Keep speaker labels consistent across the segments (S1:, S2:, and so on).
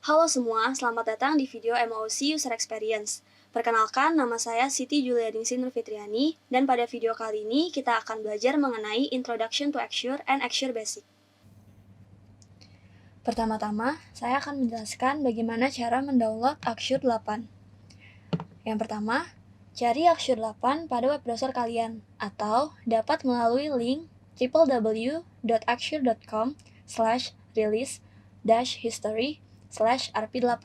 S1: Halo semua, selamat datang di video MOC User Experience. Perkenalkan, nama saya Siti Julianingsih Nurfitriani, dan pada video kali ini kita akan belajar mengenai Introduction to Axure and Axure Basic. Pertama-tama, saya akan menjelaskan bagaimana cara mendownload Axure 8. Yang pertama, cari Axure 8 pada web browser kalian, atau dapat melalui link www.axure.com/release-history/rp8.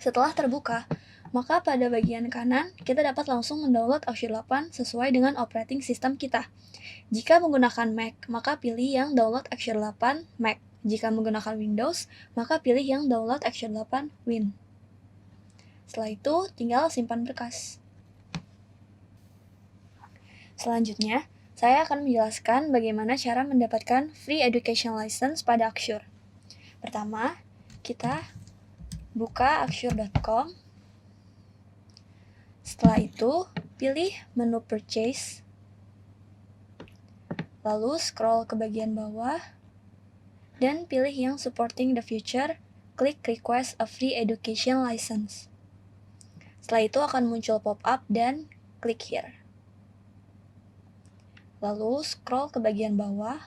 S1: Setelah terbuka, maka pada bagian kanan kita dapat langsung mendownload Axure 8 sesuai dengan operating system kita. Jika menggunakan Mac, maka pilih yang download Axure 8 Mac. Jika menggunakan Windows, maka pilih yang download Axure 8 Win. Setelah itu, tinggal simpan berkas. Selanjutnya, saya akan menjelaskan bagaimana cara mendapatkan free education license pada Axure. Pertama, kita buka axure.com. Setelah itu, pilih menu Purchase. Lalu scroll ke bagian bawah dan pilih yang Supporting the Future, klik Request a Free Education License. Setelah itu akan muncul pop-up dan klik Here. Lalu scroll ke bagian bawah.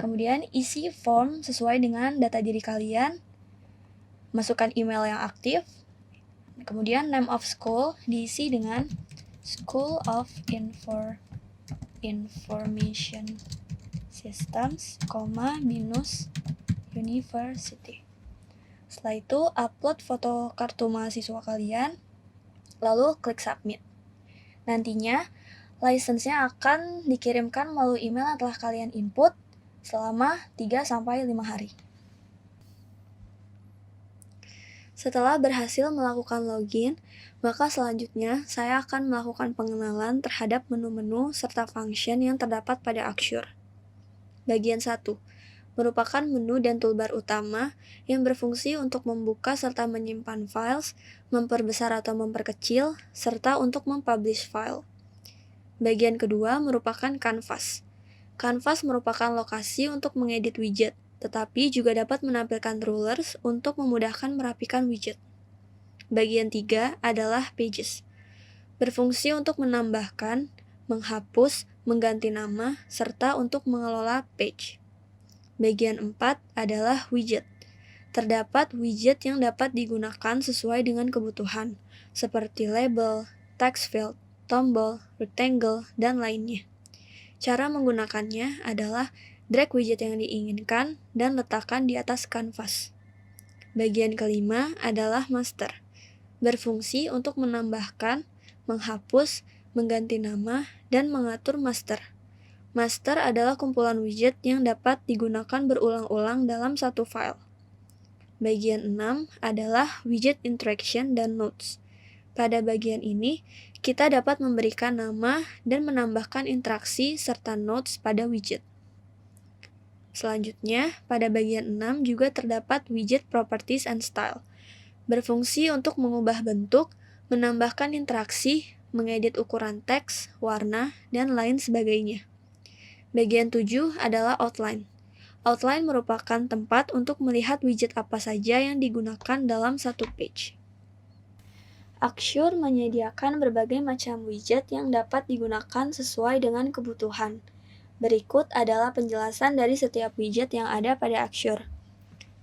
S1: Kemudian isi form sesuai dengan data diri kalian. Masukkan email yang aktif. Kemudian name of school diisi dengan School of Information Systems, BINUS University. Setelah itu, upload foto kartu mahasiswa kalian, lalu klik submit. Nantinya, license-nya akan dikirimkan melalui email yang telah kalian input selama 3-5 hari. Setelah berhasil melakukan login, maka selanjutnya saya akan melakukan pengenalan terhadap menu-menu serta function yang terdapat pada Axure. Bagian 1 merupakan menu dan toolbar utama yang berfungsi untuk membuka serta menyimpan files, memperbesar atau memperkecil, serta untuk mempublish file. Bagian kedua merupakan Canvas. Canvas merupakan lokasi untuk mengedit widget, tetapi juga dapat menampilkan rulers untuk memudahkan merapikan widget. Bagian 3 adalah Pages. Berfungsi untuk menambahkan, menghapus, mengganti nama, serta untuk mengelola page. Bagian 4 adalah Widget. Terdapat widget yang dapat digunakan sesuai dengan kebutuhan, seperti label, text field, tombol, rectangle, dan lainnya. Cara menggunakannya adalah drag widget yang diinginkan dan letakkan di atas kanvas. Bagian kelima adalah master. Berfungsi untuk menambahkan, menghapus, mengganti nama, dan mengatur master. Master adalah kumpulan widget yang dapat digunakan berulang-ulang dalam satu file. Bagian 6 adalah widget interaction dan notes. Pada bagian ini, kita dapat memberikan nama dan menambahkan interaksi serta notes pada widget. Selanjutnya, pada bagian 6 juga terdapat widget properties and style. Berfungsi untuk mengubah bentuk, menambahkan interaksi, mengedit ukuran teks, warna, dan lain sebagainya. Bagian 7 adalah outline. Outline merupakan tempat untuk melihat widget apa saja yang digunakan dalam satu page. Axure menyediakan berbagai macam widget yang dapat digunakan sesuai dengan kebutuhan. Berikut adalah penjelasan dari setiap widget yang ada pada Axure.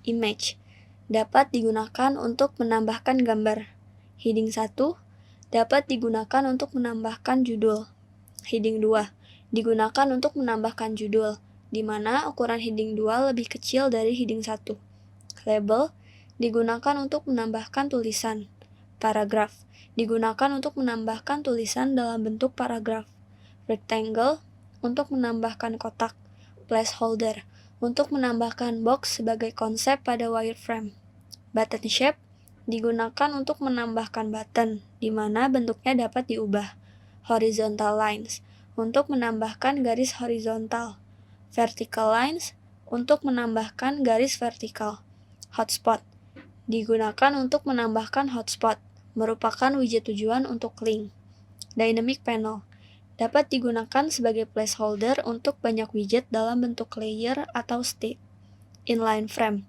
S1: Image dapat digunakan untuk menambahkan gambar. Heading 1 dapat digunakan untuk menambahkan judul. Heading 2 digunakan untuk menambahkan judul, di mana ukuran heading 2 lebih kecil dari heading 1. Label digunakan untuk menambahkan tulisan. Paragraph digunakan untuk menambahkan tulisan dalam bentuk paragraf. Rectangle untuk menambahkan kotak. Placeholder untuk menambahkan box sebagai konsep pada wireframe. Button shape digunakan untuk menambahkan button, di mana bentuknya dapat diubah. Horizontal lines untuk menambahkan garis horizontal. Vertical lines untuk menambahkan garis vertikal. Hotspot digunakan untuk menambahkan hotspot, merupakan widget tujuan untuk link. Dynamic panel dapat digunakan sebagai placeholder untuk banyak widget dalam bentuk layer atau state. Inline frame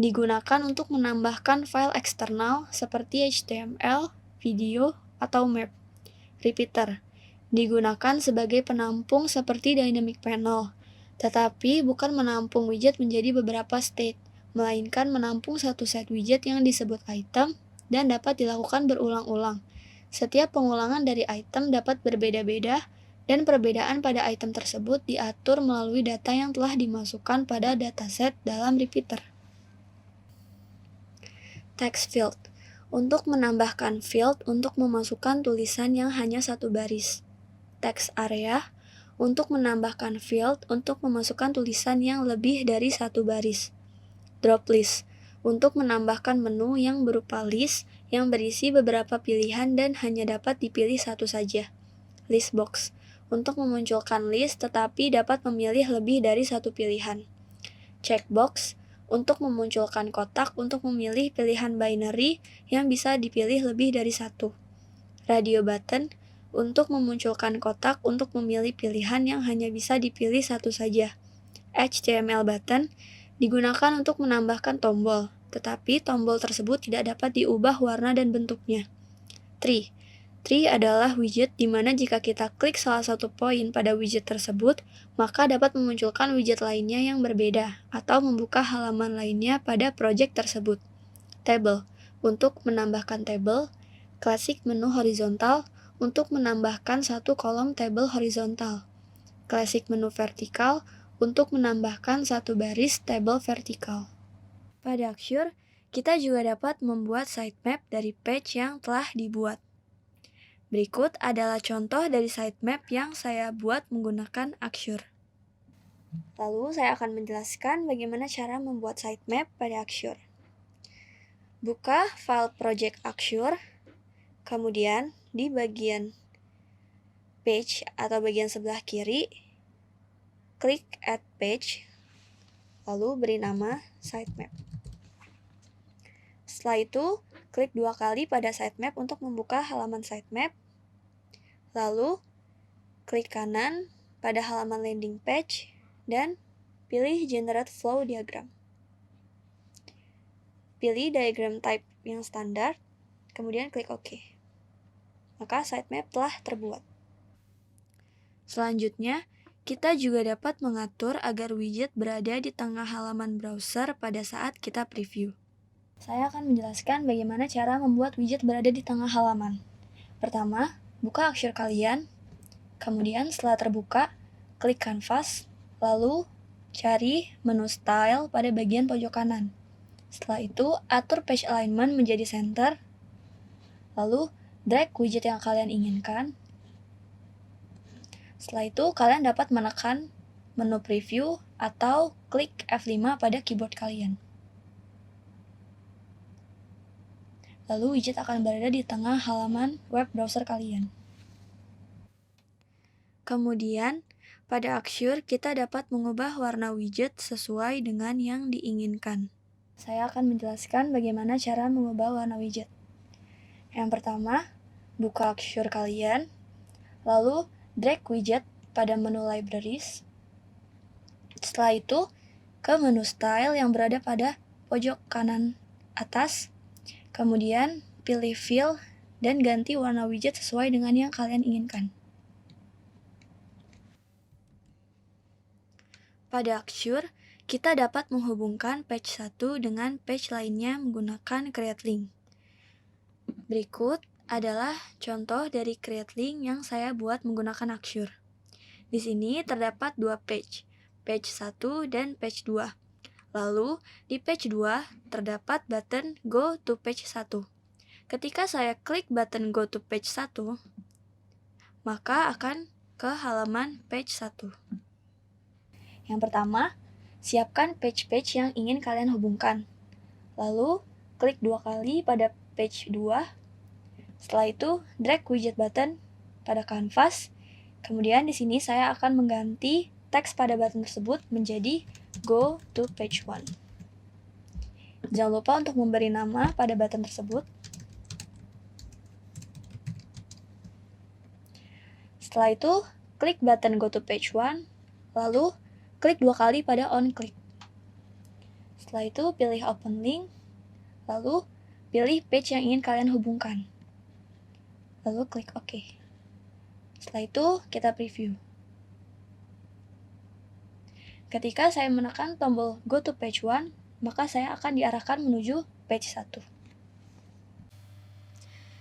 S1: digunakan untuk menambahkan file eksternal seperti HTML, video, atau map. Repeater digunakan sebagai penampung seperti dynamic panel, tetapi bukan menampung widget menjadi beberapa state, melainkan menampung satu set widget yang disebut item dan dapat dilakukan berulang-ulang. Setiap pengulangan dari item dapat berbeda-beda, dan perbedaan pada item tersebut diatur melalui data yang telah dimasukkan pada dataset dalam repeater. Text field untuk menambahkan field untuk memasukkan tulisan yang hanya satu baris. Text area untuk menambahkan field untuk memasukkan tulisan yang lebih dari satu baris. Drop list untuk menambahkan menu yang berupa list yang berisi beberapa pilihan dan hanya dapat dipilih satu saja. List box untuk memunculkan list tetapi dapat memilih lebih dari satu pilihan. Checkbox untuk memunculkan kotak untuk memilih pilihan binary yang bisa dipilih lebih dari satu. Radio button untuk memunculkan kotak untuk memilih pilihan yang hanya bisa dipilih satu saja. HTML button digunakan untuk menambahkan tombol, tetapi tombol tersebut tidak dapat diubah warna dan bentuknya. Tree adalah widget di mana jika kita klik salah satu poin pada widget tersebut, maka dapat memunculkan widget lainnya yang berbeda, atau membuka halaman lainnya pada project tersebut. Table untuk menambahkan tabel. Classic menu horizontal untuk menambahkan satu kolom tabel horizontal. Classic menu vertikal untuk menambahkan satu baris tabel vertikal. Pada Axure, kita juga dapat membuat sitemap dari page yang telah dibuat. Berikut adalah contoh dari sitemap yang saya buat menggunakan Axure. Lalu saya akan menjelaskan bagaimana cara membuat sitemap pada Axure. Buka file project Axure, kemudian di bagian page atau bagian sebelah kiri, klik add page, lalu beri nama sitemap. Setelah itu, klik 2 kali pada sitemap untuk membuka halaman sitemap. Lalu, klik kanan pada halaman landing page dan pilih Generate Flow Diagram. Pilih diagram type yang standar, kemudian klik OK. Maka sitemap telah terbuat. Selanjutnya, kita juga dapat mengatur agar widget berada di tengah halaman browser pada saat kita preview. Saya akan menjelaskan bagaimana cara membuat widget berada di tengah halaman. Pertama, buka Axure kalian, kemudian setelah terbuka, klik Canvas, lalu cari menu Style pada bagian pojok kanan. Setelah itu, atur page alignment menjadi center, lalu drag widget yang kalian inginkan. Setelah itu, kalian dapat menekan menu preview atau klik F5 pada keyboard kalian. Lalu widget akan berada di tengah halaman web browser kalian. Kemudian, pada Axure kita dapat mengubah warna widget sesuai dengan yang diinginkan. Saya akan menjelaskan bagaimana cara mengubah warna widget. Yang pertama, buka Axure kalian, lalu drag widget pada menu Libraries. Setelah itu, ke menu Style yang berada pada pojok kanan atas. Kemudian, pilih Fill dan ganti warna widget sesuai dengan yang kalian inginkan. Pada Axure, kita dapat menghubungkan page 1 dengan page lainnya menggunakan create link. Berikut adalah contoh dari create link yang saya buat menggunakan Axure. Di sini terdapat dua page 1 dan page 2. Lalu, di page 2 terdapat button Go to page 1. Ketika saya klik button Go to page 1, maka akan ke halaman page 1. Yang pertama, siapkan page-page yang ingin kalian hubungkan. Lalu, klik 2 kali pada page 2. Setelah itu, drag widget button pada kanvas. Kemudian di sini saya akan mengganti teks pada button tersebut menjadi Go to page 1. Jangan lupa untuk memberi nama pada button tersebut. Setelah itu, klik button Go to Page 1, lalu klik 2 kali pada On Click. Setelah itu, pilih Open Link, lalu pilih page yang ingin kalian hubungkan. Lalu klik OK. Setelah itu, kita preview. Ketika saya menekan tombol Go to Page 1, maka saya akan diarahkan menuju page 1.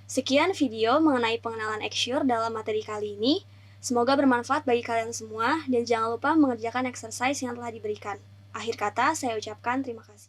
S1: Sekian video mengenai pengenalan Axure dalam materi kali ini. Semoga bermanfaat bagi kalian semua, dan jangan lupa mengerjakan exercise yang telah diberikan. Akhir kata, saya ucapkan terima kasih.